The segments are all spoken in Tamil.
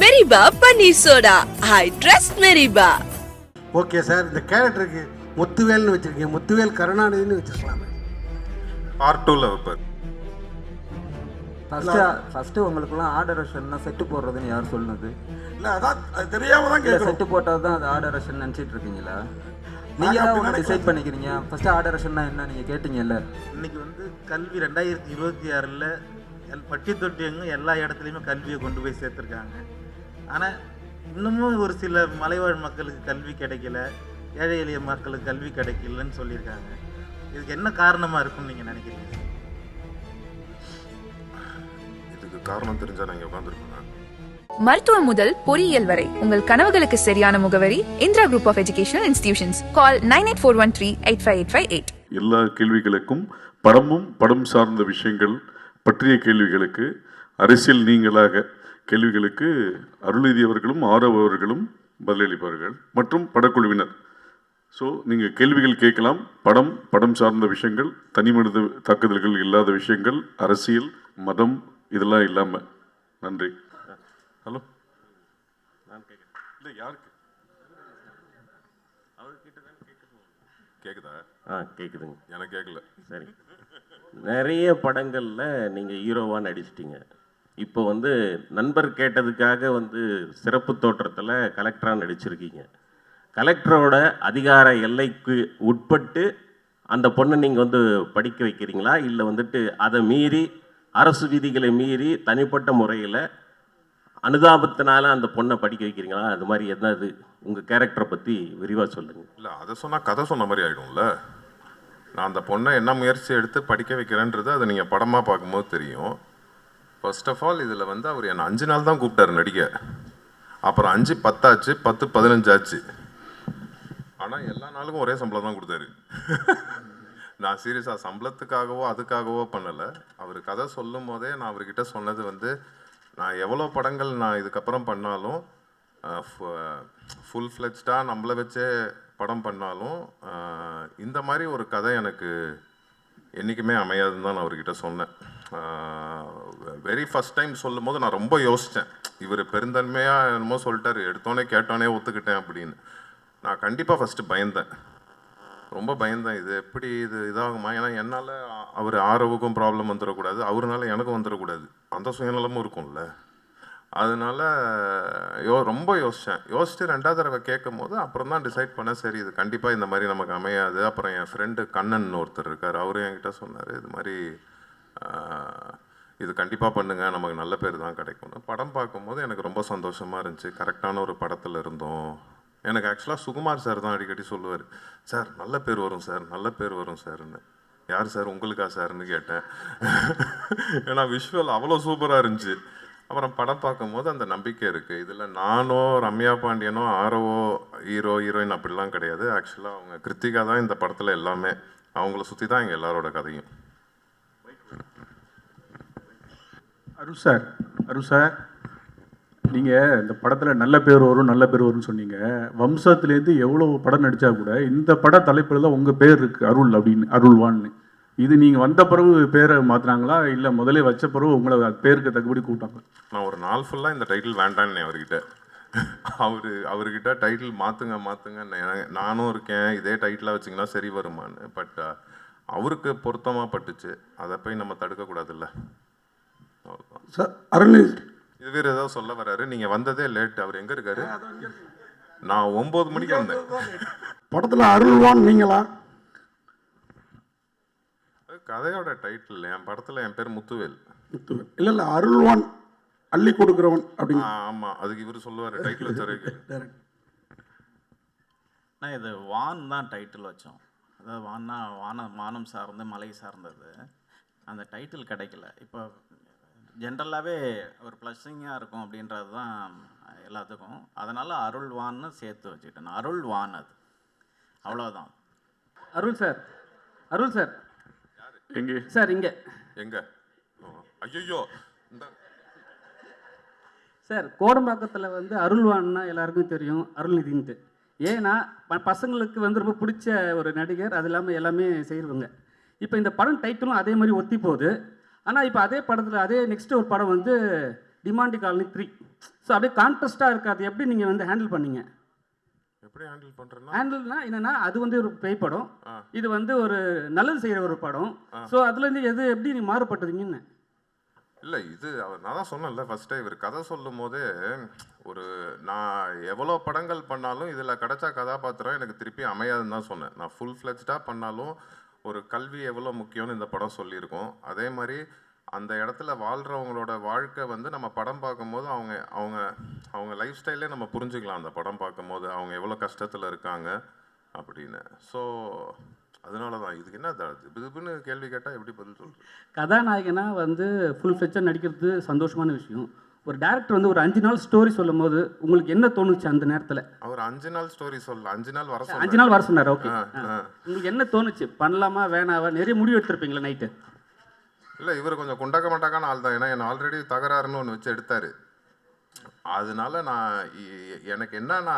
மெரிபா பன்னீர் சோடா. I trust மெரிபா. ஓகே சார், இந்த கேரக்டருக்கு முத்துவேல்னு வச்சிருக்கீங்க, முத்துவேல் கருணாநிதினு வச்சிருக்கலாமே. பார்ட் 2ல வைப்பார். ஃபர்ஸ்ட் உங்களுக்குலாம் ஆர்டரேஷன்னா செட்டு போடுறதுன்னு யார் சொன்னது? இல்லை, அதான் அது தெரியாம தான் இல்லை, கேட்குறோம். செட்டு போட்டால் தான் அது ஆர்டரேஷன் நினச்சிட்டு இருக்கீங்களா? நீங்கள் தான் ஒன்று டிசைட் பண்ணிக்கிறீங்க. ஃபர்ஸ்ட் ஆர்டரேஷன்னா என்ன நீங்கள் கேட்டீங்கல்ல? இன்னைக்கு வந்து கல்வி 2026ல் பட்டி தொட்டியங்க எல்லா இடத்துலையுமே கல்வியை கொண்டு போய் சேர்த்துருக்காங்க. ஆனால் இன்னமும் ஒரு சில மலைவாழ் மக்களுக்கு கல்வி கிடைக்கல, ஏழை எளிய மக்களுக்கு கல்வி கிடைக்கலன்னு சொல்லியிருக்காங்க. இதுக்கு என்ன காரணமாக இருக்கும்னு நீங்கள் நினைக்கிறீங்க? இதுக்கு காரணம் தெரிஞ்சா நான் இங்கே உட்காந்துருப்பேன். மருத்துவம் முதல் பொறியியல் வரை உங்கள் கனவுகளுக்கு சரியான முகவரி Indira group of educational institutions. Call 9841385858. எல்லா கேள்விகளுக்கும் படமும் படம் சார்ந்த விஷயங்கள் பற்றிய கேள்விகளுக்கு, அரசியல் நீங்களாக கேள்விகளுக்கு அருள்நிதி அவர்களும் ஆரவ் அவர்களும் பதிலளிப்பார்கள் மற்றும் படக்குழுவினர். ஸோ நீங்கள் கேள்விகள் கேட்கலாம். படம் சார்ந்த விஷயங்கள், தனி மனித தாக்குதல்கள் இல்லாத விஷயங்கள், அரசியல், மதம் இதெல்லாம் இல்லாமல். நன்றி. ஹலோ, நான் கேட்குறேன். இல்லை, யாருக்கு கேட்குதா? கேட்குதுங்க. எனக்கு கேட்கல. சரி, நிறைய படங்களில் நீங்கள் ஹீரோவாக நடிச்சிட்டிங்க. இப்போ வந்து நண்பர் கேட்டதுக்காக வந்து சிறப்பு தோற்றத்தில் கலெக்டராக நடிச்சிருக்கீங்க. கலெக்டரோட அதிகார எல்லைக்கு உட்பட்டு அந்த பொண்ணை நீங்கள் வந்து படிக்க வைக்கிறீங்களா, இல்லை வந்துட்டு அதை மீறி அரசு விதிகளை மீறி தனிப்பட்ட முறையில் அனுதாபத்தினால அந்த பொண்ணை படிக்க வைக்கிறீங்களா? அது மாதிரி என்னது உங்கள் கேரக்டரை பற்றி விரிவாக சொல்லுங்கள். இல்லை, அதை சொன்னால் கதை சொன்ன மாதிரி ஆகிடும்ல. நான் அந்த பொண்ணை என்ன முயற்சி எடுத்து படிக்க வைக்கிறேன்றது அதை நீங்கள் படமாக பார்க்கும்போது தெரியும். ஃபர்ஸ்ட் ஆஃப் ஆல் இதில் வந்து அவர் என்னை 5 நாள் தான் கூப்பிட்டாரு நடிக்க. அப்புறம் 5 10 ஆச்சு, 10 15 ஆச்சு. ஆனால் எல்லா நாளுக்கும் ஒரே சம்பளம் தான் கொடுத்தாரு. நான் சீரியஸாக சம்பளத்துக்காகவோ அதுக்காகவோ பண்ணலை. அவர் கதை சொல்லும் போதே நான் அவர்கிட்ட சொன்னது வந்து, நான் எவ்வளோ படங்கள் நான் இதுக்கப்புறம் பண்ணாலும், ஃபுல் ஃப்ளெஜ்டாக நம்மளை வச்சே படம் பண்ணாலும், இந்த மாதிரி ஒரு கதை எனக்கு என்றைக்குமே அமையாதுன்னு தான் நான் அவர்கிட்ட சொன்னேன். வெரி ஃபஸ்ட் டைம் சொல்லும் போது நான் ரொம்ப யோசித்தேன். இவர் பெருந்தன்மையாக என்னமோ சொல்லிட்டாரு, எடுத்தோடனே கேட்டோன்னே ஒத்துக்கிட்டேன் அப்படின்னு. நான் கண்டிப்பாக ஃபஸ்ட்டு பயந்தேன், ரொம்ப பயந்தேன். இது எப்படி இதாகுமா? ஏன்னா என்னால் அவர் ஆரவுக்கும் ப்ராப்ளம் வந்துடக்கூடாது, அவருனால எனக்கும் வந்துடக்கூடாது, அந்த சுயநலமும் இருக்கும்ல. அதனால ரொம்ப யோசிச்சுட்டு 2வது தடவை கேட்கும் போது அப்புறம் தான் டிசைட் பண்ணேன், சரி இது கண்டிப்பாக இந்த மாதிரி நமக்கு அமையாது. அப்புறம் என் ஃப்ரெண்டு கண்ணன் ஒருத்தர் இருக்கார், அவரும் என்கிட்ட சொன்னார், இது மாதிரி இது கண்டிப்பாக பண்ணுங்க, நமக்கு நல்ல பேர் தான் கிடைக்கும்னு. படம் பார்க்கும்போது எனக்கு ரொம்ப சந்தோஷமாக இருந்துச்சு. கரெக்டான ஒரு படத்தில் இருந்தோம். எனக்கு ஆக்சுவலாக சுகுமார் சார் தான் அடிக்கடி சொல்லுவார், சார் நல்ல பேர் வரும் சார், நல்ல பேர் வரும் சார்ன்னு. யார் சார், உங்களுக்கா சார்னு கேட்டேன். ஏன்னா விஷுவல் அவ்வளோ சூப்பராக இருந்துச்சு. அப்புறம் படம் பார்க்கும்போது அந்த நம்பிக்கை இருக்குது. இதில் நானோ ரம்யா பாண்டியனோ ஆரவோ ஹீரோயின் அப்படிலாம் கிடையாது. ஆக்சுவலாக அவங்க கிருத்திகா தான் இந்த படத்தில் எல்லாமே. அவங்கள சுற்றி தான் எங்கள் எல்லாரோட கதையும். அருள் சார், நீங்கள் இந்த படத்தில் நல்ல பேர் வரும்னு சொன்னீங்க. வம்சத்துலேருந்து எவ்வளோ படம் நடித்தா கூட இந்த பட தலைப்பில் தான் உங்கள் பேர் இருக்குது, அருள் அப்படின்னு, அருள்வான்னு. இது நீங்கள் வந்த பிறகு பேரை மாற்றினாங்களா, இல்லை முதலே வச்ச பிறகு உங்களை பேருக்கு தகுபடி கூப்பிட்டாங்க? நான் ஒரு நாள் ஃபுல்லாக இந்த டைட்டில் வேண்டான்னு அவர்கிட்ட அவர்கிட்ட டைட்டில் மாற்றுங்க நானும் இருக்கேன், இதே டைட்டிலாக வச்சிங்கன்னா சரி வருமானு. பட் அவருக்கு பொருத்தமாக பட்டுச்சு, அதை போய் நம்ம தடுக்கக்கூடாதுல்ல. சார் அருள்நிதி இது வேறு ஏதாவது சொல்ல வர்றாரு. நீங்கள் வந்ததே லேட், அவர் எங்கே இருக்காரு? நான் 9 மணிக்கு வந்தேன். படத்தில் அருள்வான் நீங்களா? கதையோட டைட்டில், என் படத்தில் என் பேர் முத்துவேல். இல்லை அருள்வான் அள்ளி கொடுக்குறவன் அப்படின்னு. ஆமாம், அதுக்கு இவர் சொல்லுவார் டைட்டில் வச்சாரு. நான் இது வான் தான் டைட்டில் வச்சோம். அதாவது வான்னா வானம் சார்ந்து மலை சார்ந்தது. அந்த டைட்டில் கிடைக்கல. இப்போ ஜென்ரலாகவே ஒரு ப்ளஸ்ஸிங்காக இருக்கும் அப்படின்றது தான் எல்லாத்துக்கும். அதனால் அருள்வான்னு சேர்த்து வச்சுக்கிட்டேன். அருள்வான், அது அவ்வளோதான். அருள் சார் எங்கே சார்? இங்கே எங்கே? ஐயோ சார், கோடம்பாக்கத்தில் வந்து அருள்வான்னா எல்லாருக்கும் தெரியும், அருள்நிதின்ட்டு. ஏன்னா பசங்களுக்கு வந்து ரொம்ப பிடிச்ச ஒரு நடிகர், அது இல்லாமல் எல்லாமே செய்வாங்க. இப்போ இந்த படம் டைட்டிலும் அதே மாதிரி ஒத்தி போகுது. ஆனால் இப்போ அதே படத்தில் அதே நெக்ஸ்ட் ஒரு படம் வந்து டிமாண்டி காலனி 3. ஸோ அப்படியே கான்ட்ராஸ்டாக இருக்காது. எப்படி நீங்கள் வந்து ஹேண்டில் பண்ணீங்க? எப்படி ஹேண்டில் பண்ணுறேன்னா, ஹேண்டில்னா என்னன்னா, அது வந்து ஒரு பேய் படம், இது வந்து ஒரு நல்லது செய்கிற ஒரு படம். ஸோ அதுலேருந்து எப்படி நீங்கள் மாறுபட்டுறீங்கன்னு? இல்லை இது நான் தான் சொன்னேன்ல ஃபஸ்ட்டே, இவர் கதை சொல்லும் போதே நான் எவ்வளோ படங்கள் பண்ணாலும் இதில் கிடைச்சா கதாபாத்திரம் எனக்கு திருப்பி அமையாதுன்னு தான் சொன்னேன். நான் ஃபுல் ஃப்ளெஜ்டாக பண்ணாலும் ஒரு கல்வி எவ்வளோ முக்கியம்னு இந்த படம் சொல்லியிருக்கோம். அதே மாதிரி அந்த இடத்துல வாழ்கிறவங்களோட வாழ்க்கை வந்து நம்ம படம் பார்க்கும்போது அவங்க அவங்க அவங்க லைஃப் ஸ்டைலே நம்ம புரிஞ்சுக்கலாம். அந்த படம் பார்க்கும்போது அவங்க எவ்வளோ கஷ்டத்தில் இருக்காங்க அப்படின்னு. ஸோ அதனால தான் இதுக்கு என்ன இதுன்னு கேள்வி கேட்டால் எப்படி பதில் சொல்கிறது? கதாநாயகனா வந்து ஃபுல் ஃப்ளெஜ்ஜாக நடிக்கிறது சந்தோஷமான விஷயம். ஒரு டேரக்டர் வந்து ஒரு 5 நாள் ஸ்டோரி சொல்லும் போது உங்களுக்கு என்ன தோணுச்சு அந்த நேரத்தில்? அவர் 5 நாள் ஸ்டோரி சொல்லல, 5 நாள் வர 5 நாள் வர சொன்னார். ஓகே, உங்களுக்கு என்ன தோணுச்சு? பண்ணலாமா வேணாவா? நிறைய முடிவு எடுத்திருப்பீங்களா நைட்டு? இல்லை இவர் கொஞ்சம் குண்டக்க மட்டக்கான ஆள் தான். ஏன்னா என்னை ஆல்ரெடி தகராறுன்னு ஒன்று வச்சு எடுத்தார். அதனால எனக்கு என்னன்னா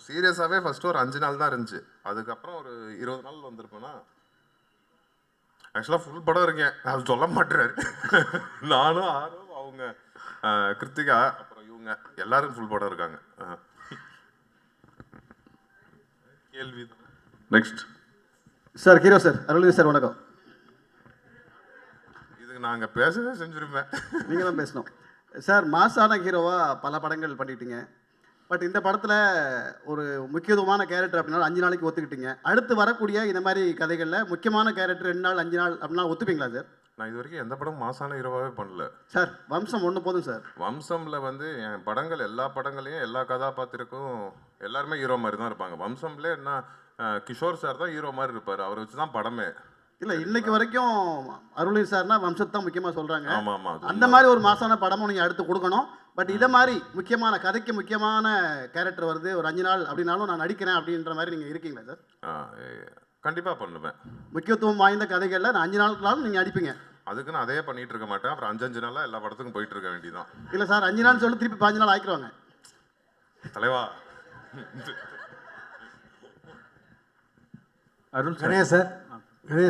சீரியஸாகவே ஃபஸ்ட்டு ஒரு 5 நாள் தான் இருந்துச்சு. அதுக்கப்புறம் ஒரு 20 நாள் வந்திருப்பேன்னா ஆக்சுவலாக ஃபுல் படம் இருக்கேன். அது சொல்ல மாட்டேறாரு. நானும் ஆரும் அவங்க கிருத்திகா அப்புறம் இவங்க எல்லாரும் ஃபுல் படம் இருக்காங்க. கேள்வி next sir. Hero sir, Arulnithi sir வணக்கம். இதுக்கு நாங்கள் பேசவே செஞ்சுருப்பேன். நீங்கள் தான் பேசணும் சார். மாசான ஹீரோவாக பல படங்கள் பண்ணிட்டீங்க. பட் இந்த படத்தில் ஒரு முக்கியத்துவமான கேரக்டர் அப்படின்னா 5 நாளைக்கு ஒத்துக்கிட்டீங்க. அடுத்து வரக்கூடிய இந்த மாதிரி கதைகளில் முக்கியமான கேரக்டர் 2 நாள் 5 நாள் அப்படின்னா ஒத்துப்பீங்களா சார்? நான் இது வரைக்கும் எந்த படம் மாசான ஹீரோவாகவே பண்ணல சார். வம்சம் ஒன்று போதும் சார். வம்சம்ல வந்து என் படங்கள் எல்லா படங்களையும் எல்லா கதாபாத்திரக்கும் எல்லாருமே ஹீரோ மாதிரி தான் இருப்பாங்க. வம்சம்ல என்ன கிஷோர் சார் தான் ஹீரோ மாதிரி இருப்பார். அவரை வச்சு தான் படமே. இல்லை இன்னைக்கு வரைக்கும் அருள்நிதி சார்னா வம்சத்தை தான் முக்கியமாக சொல்கிறாங்க. ஆமாம் ஆமாம். அந்த மாதிரி ஒரு மாசான படமும் நீங்கள் அடுத்து கொடுக்கணும். பட் இதை மாதிரி முக்கியமான கதைக்கு முக்கியமான கேரக்டர் வருது ஒரு 5 நாள் அப்படின்னாலும் நான் நடிக்கிறேன் அப்படின்ற மாதிரி நீங்கள் இருக்கீங்களா சார்? கண்டிப்பாக பண்ணுவேன். முக்கியத்துவம் வாய்ந்த கதைகளில் நான் 5 நாளுக்குனாலும் நீங்கள் நடிப்பீங்க. அதுக்கு நான் அதே பண்ணிட்டு இருக்க மாட்டேன். அப்புறம் 5 நாளாக எல்லா படத்துக்கும் போயிட்டு இருக்க வேண்டியதான். இல்லை சார், 5 நாள் சொல்லி திருப்பி 5 நாள் ஆக்கிடுவாங்க தலைவா. அருள் கணேஷ்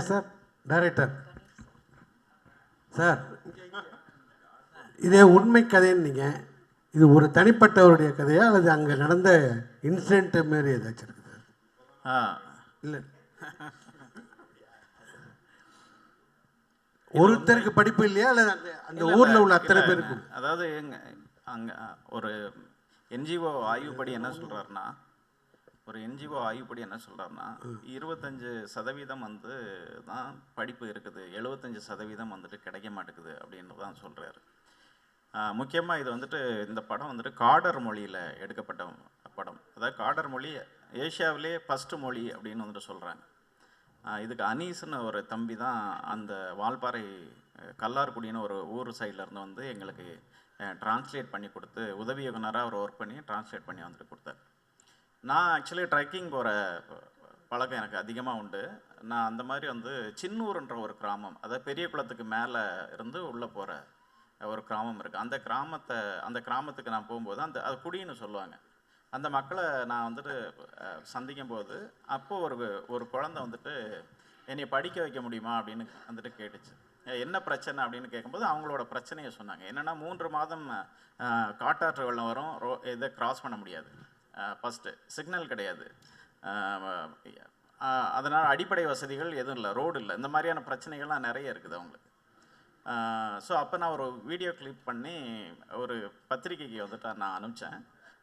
சார் டைரக்டர் சார், இதே உண்மை கதைன்னு நீங்கள் இது ஒரு தனிப்பட்டவருடைய கதையா அல்லது அங்கே நடந்த இன்சிடென்ட் மாரி ஏதாச்சும் இருக்குது? இல்லை ஒருத்தருக்கு படிப்பு இல்லையா அல்லது அந்த ஊரில் உள்ள அத்தனை பேருக்கு? அதாவது அங்கே ஒரு என்ஜிஓ ஆய்வுப்படி என்ன சொல்கிறாருன்னா 25% வந்து தான் படிப்பு இருக்குது, 75% வந்துட்டு கிடைக்க மாட்டேங்குது அப்படின்னு தான் சொல்கிறாரு. முக்கியமாக இது வந்துட்டு இந்த படம் வந்துட்டு காடர் மொழியில் எடுக்கப்பட்ட படம். அதாவது காடர் மொழி ஏஷியாவிலே ஃபஸ்ட்டு மொழி அப்படின்னு வந்துட்டு சொல்கிறாங்க. இதுக்கு அனீஸ்னு ஒரு தம்பி தான் அந்த வால்பாறை கல்லார்குடின்னு ஒரு ஊர் சைட்லேருந்து வந்து எங்களுக்கு ட்ரான்ஸ்லேட் பண்ணி கொடுத்து உதவி இயக்குனராக அவர் ஒர்க் பண்ணி ட்ரான்ஸ்லேட் பண்ணி வந்துட்டு கொடுத்தார். நான் ஆக்சுவலி ட்ரெக்கிங் போகிற பழக்கம் எனக்கு அதிகமாக உண்டு. நான் அந்த மாதிரி வந்து சின்னூர்ன்ற ஒரு கிராமம், அதாவது பெரிய குளத்துக்கு மேலே இருந்து உள்ளே போகிற ஒரு கிராமம் இருக்குது. அந்த கிராமத்துக்கு நான் போகும்போது அது குடின்னு சொல்லுவாங்க. அந்த மக்களை நான் வந்துட்டு சந்திக்கும் போது அப்போது ஒரு குழந்தை வந்துட்டு என்னை படிக்க வைக்க முடியுமா அப்படின்னு வந்துட்டு கேட்டுச்சு. என்ன பிரச்சனை அப்படின்னு கேட்கும்போது அவங்களோட பிரச்சனையை சொன்னாங்க. என்னென்னா 3 மாதம் காட்டாற்று வெள்ளம் வரும், இதை கிராஸ் பண்ண முடியாது, ஃபஸ்ட்டு சிக்னல் கிடையாது, அதனால் அடிப்படை வசதிகள் எதுவும் இல்லை, ரோடு இல்லை, இந்த மாதிரியான பிரச்சனைகள்லாம் நிறைய இருக்குது அவங்களுக்கு. ஸோ அப்போ நான் ஒரு வீடியோ கிளிப் பண்ணி ஒரு பத்திரிக்கைக்கு வந்துட்டு நான் அனுப்பிச்சேன்.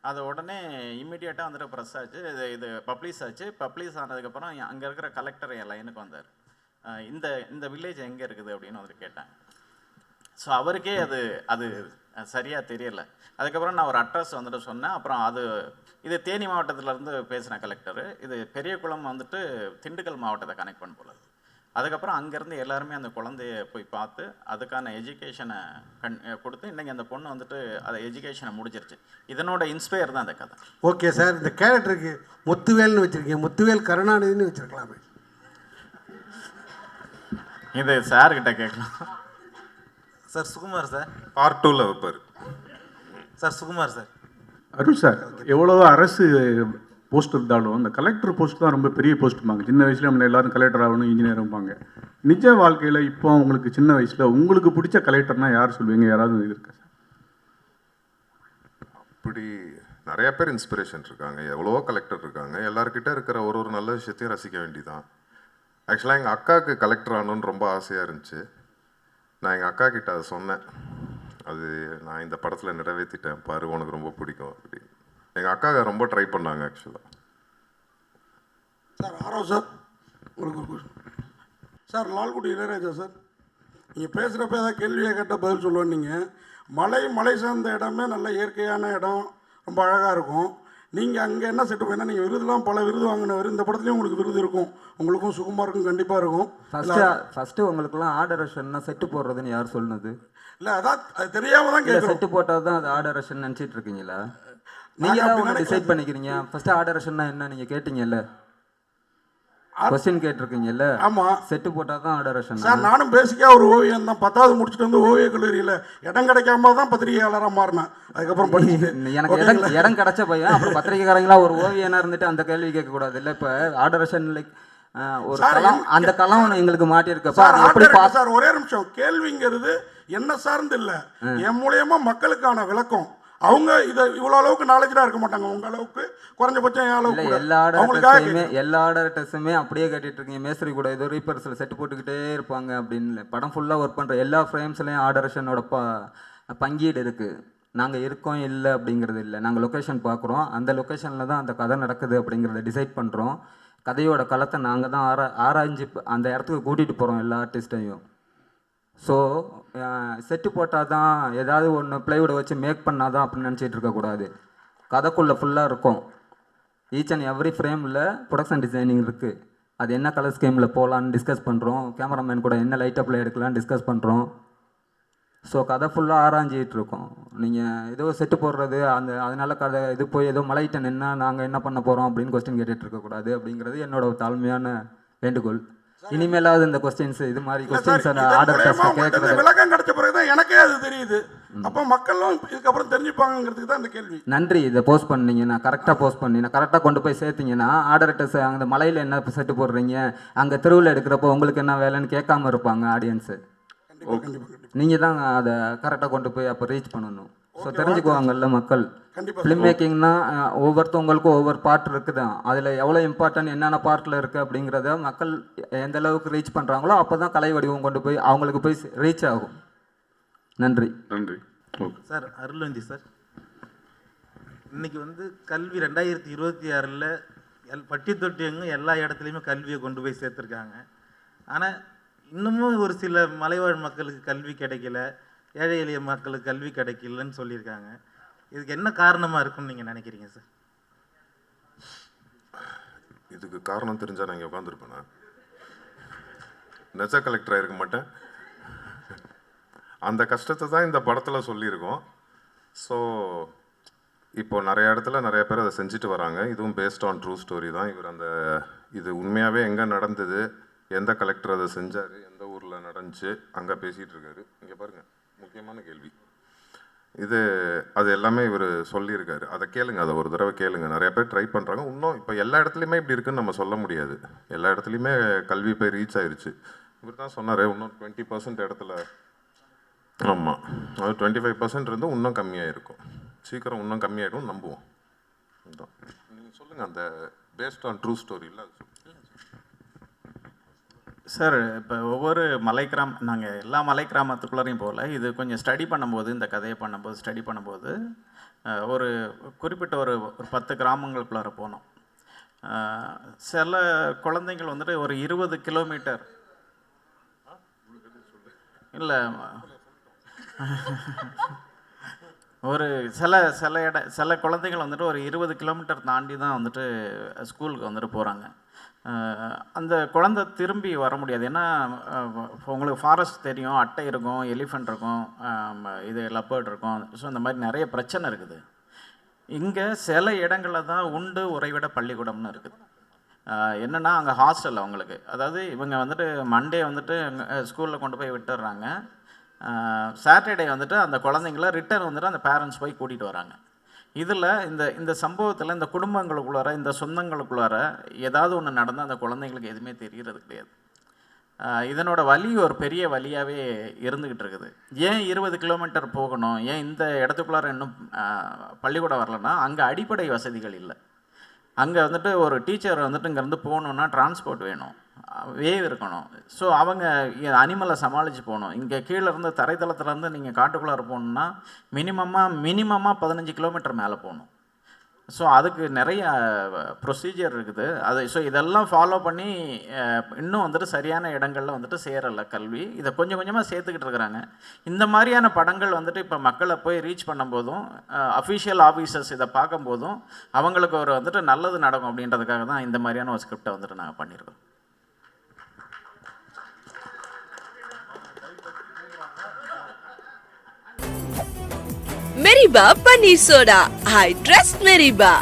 அதை உடனே இம்மிடியேட்டாக வந்துட்டு ப்ரெஸ் ஆச்சு, இது பப்ளிஷ் ஆச்சு. பப்ளிஷ் ஆனதுக்கப்புறம் அங்கே இருக்கிற கலெக்டர் என் லைனுக்கு வந்தார். இந்த வில்லேஜ் எங்கே இருக்குது அப்படின்னு வந்துட்டு கேட்டாங்க. ஸோ அவருக்கே அது சரியாக தெரியலை. அதுக்கப்புறம் நான் ஒரு அட்ரஸ் வந்துட்டு சொன்னேன். அப்புறம் இது தேனி மாவட்டத்திலேருந்து பேசின கலெக்டரு, இது பெரியகுளம் வந்துட்டு திண்டுக்கல் மாவட்டத்தை கனெக்ட் பண்ண போல. அதுக்கப்புறம் அங்கேருந்து எல்லாருமே அந்த குழந்தைய போய் பார்த்து அதுக்கான எஜுகேஷனை கொடுத்து இன்றைக்கி அந்த பொண்ணு வந்துட்டு அதை எஜுகேஷனை முடிச்சிருச்சு. இதனோட இன்ஸ்பயர் தான் அந்த கதை. ஓகே சார், இந்த கேரக்டருக்கு முத்துவேல்னு வச்சுருக்கீங்க, முத்துவேல் கருணாநிதினு வச்சுருக்கலாமே. இது சார்கிட்ட கேட்கலாம் சார். சுகுமார் சார் பார்ட் 2ல் வைப்பார் சார். சுகுமார் சார். அருள் சார், எவ்வளோ அரசு போஸ்ட் இருந்தாலும் அந்த கலெக்டர் போஸ்ட் தான் ரொம்ப பெரிய போஸ்ட்டுமாங்க. சின்ன வயசுல நம்ம எல்லாரும் கலெக்டர் ஆகணும், இன்ஜினியர் ஆகுவாங்க. நிஜ வாழ்க்கையில் இப்போ உங்களுக்கு சின்ன வயசில் உங்களுக்கு பிடிச்ச கலெக்டர்னா யார் சொல்லுவீங்க? யாராவது இது இருக்கா சார்? அப்படி நிறைய பேர் இன்ஸ்பிரேஷன் இருக்காங்க, எவ்வளவோ கலெக்டர் இருக்காங்க. எல்லாருக்கிட்ட இருக்கிற ஒரு நல்ல விஷயத்தையும் ரசிக்க வேண்டிதான். ஆக்சுவலாக எங்கள் அக்காவுக்கு கலெக்டர் ஆகணுன்னு ரொம்ப ஆசையாக இருந்துச்சு. நான் எங்கள் அக்கா கிட்ட அதை சொன்னேன், அது நான் இந்த படத்தில் நிறைவேற்றிட்டேன் பாரு, உனக்கு ரொம்ப பிடிக்கும் அப்படி. எங்கள் அக்கா ரொம்ப ட்ரை பண்ணாங்க ஆக்சுவலாக. சார் ஆரோ சார், உங்களுக்கு சார் லால்குடி இளையராஜா சார், நீங்கள் பேசுகிறப்ப ஏதாவது கேள்வியை கேட்டால் பதில் சொல்லுவேன். நீங்கள் மலை சார்ந்த இடமே நல்ல இயற்கையான இடம், ரொம்ப அழகாக இருக்கும். நீங்கள் அங்கே என்ன செட்டு போயினா நீங்கள் விருதுலாம் பல விருது வாங்கினவர், இந்த படத்துலேயும் உங்களுக்கு விருது இருக்கும், உங்களுக்கும் சுகுமாருக்கும் கண்டிப்பாக இருக்கும். ஃபஸ்ட்டு உங்களுக்குலாம் ஆர்டரேஷன்னா செட்டு போடுறதுன்னு யார் சொன்னது? இல்லை அதான் அது தெரியாமல் தான் கேட்குறேன். செட்டு போட்டால் தான் அது ஆர்டரேஷன் நினச்சிட்டு இருக்கீங்களா? நீங்கள் தான் ஒன்று டிசைட் பண்ணிக்கிறீங்க. ஃபஸ்ட்டு ஆர்டரேஷன்னா என்ன நீங்கள் கேட்டீங்கல்ல, கொஸ்டின் கேட்டிருக்கீங்கல்ல. ஆமாம், செட்டு போட்டால் தான் ஆர்டரேஷன். சார் நானும் பேசிக்காக ஒரு ஓவியம் தான், 10வது முடிச்சுட்டு வந்து ஓவிய கல்லூரியில் இடம் கிடைக்காம தான் பத்திரிகையாளராக மாறினேன். அதுக்கப்புறம் எனக்கு இடம் கிடைச்ச பையன் அப்புறம் பத்திரிகைக்காரங்களா ஒரு ஓவியனா இருந்துட்டு அந்த கேள்வி கேட்கக்கூடாது இல்லை. இப்போ ஆர்டரேஷன் லைக் ஒரு களம், அந்த களம் எங்களுக்கு மாட்டியிருக்கப்ப எப்படி சார்? ஒரே நிமிஷம், கேள்விங்கிறது என்ன சார்ந்து இல்லை, என் மூலியமா மக்களுக்கான விளக்கம். அவங்க இதை இவ்வளோ அளவுக்கு நாலேஜாக இருக்க மாட்டாங்க, உங்க அளவுக்கு குறைஞ்சபட்சம் எல்லா ஆர்டர்ஸுமே அப்படியே கேட்டுட்டு இருக்கீங்க. மேஸ்திரி கூட ஏதோ ரீப்பர்ஸில் செட்டு போட்டுக்கிட்டே இருப்பாங்க அப்படின்னு படம் ஃபுல்லாக ஒர்க் பண்ணுற எல்லா ஃப்ரேம்ஸ்லையும் ஆர்டரேஷனோட பங்கீடு இருக்குது. நாங்கள் இருக்கோம் இல்லை அப்படிங்கிறது இல்லை, நாங்கள் லொக்கேஷன் பார்க்குறோம், அந்த லொக்கேஷனில் தான் அந்த கதை நடக்குது அப்படிங்கிறத டிசைட் பண்ணுறோம். கதையோட களத்தை நாங்கள் தான் ஆராய்ஞ்சு அந்த இடத்துக்கு கூட்டிகிட்டு போகிறோம் எல்லா ஆர்டிஸ்ட்டையும். ஸோ செட்டு போட்டால் தான் ஏதாவது ஒன்று ப்ளைவுட் வச்சு மேக் பண்ணால் தான் அப்படின்னு நினச்சிட்டு இருக்கக்கூடாது. கதைக்குள்ளே ஃபுல்லாக இருக்கும். ஈச் அண்ட் எவ்ரி ஃப்ரேமில் ப்ரொடக்ஷன் டிசைனிங் இருக்குது. அது என்ன கலர் ஸ்கீமில் போகலான்னு டிஸ்கஸ் பண்ணுறோம். கேமராமேன் கூட என்ன லைட் அப்பில் எடுக்கலான்னு டிஸ்கஸ் பண்ணுறோம். ஸோ கதை ஃபுல்லாக ஆராய்ஞ்சிகிட்டு இருக்கோம். நீங்கள் ஏதோ செட்டு போடுறது அதனால கதை இது போய் ஏதோ மலையிட்ட நின்னா நாங்கள் என்ன பண்ண போகிறோம் அப்படின்னு கொஸ்டின் கேட்டுட்டு இருக்கக்கூடாது அப்படிங்கிறது என்னோட தாழ்மையான வேண்டுகோள். இனிமேலாவது இந்த கொஸ்டின்ஸ் இது மாதிரி கொஸ்டின்ஸ் ஆர்டர் கேட்கறது விளக்கம் கிடைச்ச பிறகு தான் எனக்கே அது தெரியுது. அப்போ மக்களும் இதுக்கப்புறம் தெரிஞ்சுப்பாங்கிறதுக்கு தான் இந்த கேள்வி. நன்றி. இதை போஸ்ட் பண்ணீங்கன்னா கரெக்டாக போஸ்ட் பண்ணி நான் கரெக்டாக கொண்டு போய் சேர்த்தீங்கன்னா ஆர்டர்ஸ் அந்த மலையில் என்ன செட்டு போடுறீங்க, அங்கே தெருவில் எடுக்கிறப்போ உங்களுக்கு என்ன வேலைன்னு கேட்காம இருப்பாங்க ஆடியன்ஸு. நீங்கள் தான் அதை கரெக்டாக கொண்டு போய் அப்போ ரீச் பண்ணணும். ஸோ தெரிஞ்சுக்குவாங்கல்ல மக்கள். ஃபிலிம் மேக்கிங்னா ஒவ்வொருத்தவங்களுக்கும் ஒவ்வொரு பார்ட் இருக்குது, அதில் எவ்வளோ இம்பார்ட்டன்ட் என்னென்ன பார்ட்டில் இருக்குது அப்படிங்கிறத மக்கள் எந்த அளவுக்கு ரீச் பண்ணுறாங்களோ அப்போ தான் கலை வடிவம் கொண்டு போய் அவங்களுக்கு போய் ரீச் ஆகும். நன்றி. நன்றி சார். அருள்வந்தி சார், இன்னைக்கு கல்வி 2026 பட்டி தொட்டி எங்கும் எல்லா இடத்துலையுமே கல்வியை கொண்டு போய் சேர்த்துருக்காங்க. ஆனால் இன்னமும் ஒரு சில மலைவாழ் மக்களுக்கு கல்வி கிடைக்கல, ஏழை எளிய மக்களுக்கு கல்வி கிடைக்கலன்னு சொல்லியிருக்காங்க. இதுக்கு என்ன காரணமாக இருக்குன்னு நீங்கள் நினைக்கிறீங்க சார்? இதுக்கு காரணம் தெரிஞ்சால் நான் இங்கே உட்காந்துருப்பேன், நெஜ கலெக்டராக இருக்க மாட்டேன். அந்த கஷ்டத்தை தான் இந்த படத்தில் சொல்லியிருக்கோம். ஸோ இப்போ நிறைய இடத்துல நிறைய பேர் அதை செஞ்சுட்டு வராங்க. இதுவும் பேஸ்ட் ஆன் ட்ரூ ஸ்டோரி தான். இது உண்மையாகவே எங்கே நடந்தது, எந்த கலெக்டர் அதை செஞ்சார், எந்த ஊரில் நடந்துச்சு, அங்கே பேசிகிட்டு இருக்காரு. இங்கே பாருங்கள், முக்கியமான கேள்வி அது எல்லாமே இவர் சொல்லியிருக்காரு. அதை கேளுங்க, அதை ஒரு தடவை கேளுங்க. நிறைய பேர் ட்ரை பண்ணுறாங்க. இன்னும் இப்போ எல்லா இடத்துலையுமே இப்படி இருக்குன்னு நம்ம சொல்ல முடியாது. எல்லா இடத்துலையுமே கல்வி போய் ரீச் ஆயிடுச்சு. இவர் தான் சொன்னார், இன்னும் 20% இடத்துல, ஆமாம், அது 25% இருந்து இன்னும் கம்மியாக இருக்கும். சீக்கிரம் இன்னும் கம்மியாகிடும் நம்புவோம். இதுதான் நீங்கள் சொல்லுங்கள், அந்த பேஸ்ட் ஆன் ட்ரூ ஸ்டோரியில் அது சார். இப்போ ஒவ்வொரு நாங்கள் எல்லா மலை கிராமத்துக்குள்ளரையும் போகல, இது கொஞ்சம் ஸ்டடி பண்ணும்போது, இந்த கதையை ஸ்டடி பண்ணும்போது ஒரு குறிப்பிட்ட ஒரு 10 கிராமங்களுக்குள்ளார போனோம். சில குழந்தைங்கள் ஒரு 20 கிலோமீட்டர் இல்லை, ஒரு சில குழந்தைகள் ஒரு 20 கிலோமீட்டர் தாண்டி தான் ஸ்கூலுக்கு போகிறாங்க. அந்த குழந்தை திரும்பி வர முடியாது. ஏன்னா உங்களுக்கு ஃபாரஸ்ட் தெரியும், அட்டை இருக்கும், எலிஃபண்ட் இருக்கும், இது லெப்பர்ட் இருக்கும். ஸோ இந்த மாதிரி நிறைய பிரச்சனை இருக்குது. இங்கே சில இடங்களில் தான் உண்டு உறைவிட பள்ளிக்கூடம்னு இருக்குது. என்னென்னா அங்கே ஹாஸ்டல் அவங்களுக்கு, அதாவது இவங்க மண்டே ஸ்கூலில் கொண்டு போய் விட்டுடுறாங்க. சாட்டர்டே அந்த குழந்தைங்கள ரிட்டர்ன் அந்த பேரண்ட்ஸ் போய் கூட்டிகிட்டு வராங்க. இதில் இந்த சம்பவத்தில் இந்த குடும்பங்களுக்குள்ளார இந்த சொந்தங்களுக்குள்ளார ஏதாவது ஒன்று நடந்தால் அந்த குழந்தைங்களுக்கு எதுவுமே தெரியறது கிடையாது. இதனோட வலி ஒரு பெரிய வலியாகவே இருந்துக்கிட்டு இருக்குது. ஏன் 20 கிலோமீட்டர் போகணும், ஏன் இந்த இடத்துக்குள்ளார இன்னும் பள்ளிக்கூடம் வரலன்னா அங்கே அடிப்படை வசதிகள் இல்லை. அங்கே வந்துட்டு ஒரு டீச்சர் வந்துட்டு இங்கேருந்து போகணுன்னா டிரான்ஸ்போர்ட் வேணும், வேவ் இருக்கணும். ஸோ அவங்க அனிமலை சமாளித்து போகணும். இங்கே கீழே இருந்து தரைத்தளத்துலேருந்து நீங்கள் காட்டுக்குள்ளார போகணுன்னா மினிமமாக 15 கிலோமீட்டர் மேலே போகணும். ஸோ அதுக்கு நிறைய ப்ரொசீஜர் இருக்குது. ஸோ இதெல்லாம் ஃபாலோ பண்ணி இன்னும் வந்துட்டு சரியான இடங்களில் வந்துட்டு சேரலை கல்வி. இதை கொஞ்சம் கொஞ்சமாக சேர்த்துக்கிட்டு இருக்கிறாங்க. இந்த மாதிரியான படங்கள் வந்துட்டு இப்போ மக்களை போய் ரீச் பண்ணும்போதும் அஃபிஷியல் ஆஃபீஸர்ஸ் இதை பார்க்கும்போதும் அவங்களுக்கு ஒரு வந்துட்டு நல்லது நடக்கும் அப்படின்றதுக்காக தான் இந்த மாதிரியான ஒரு ஸ்கிரிப்டை வந்துட்டு நாங்கள் பண்ணியிருக்கோம். மெரிபா பன்னீர் சோடா. ஐ ட்ரஸ்ட் மெரிபா.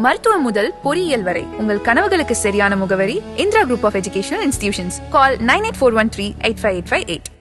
மருத்துவம் முதல் பொறியியல் வரை உங்கள் கனவுகளுக்கு சரியான முகவரி Indira group of educational institutions. Call 9841385858.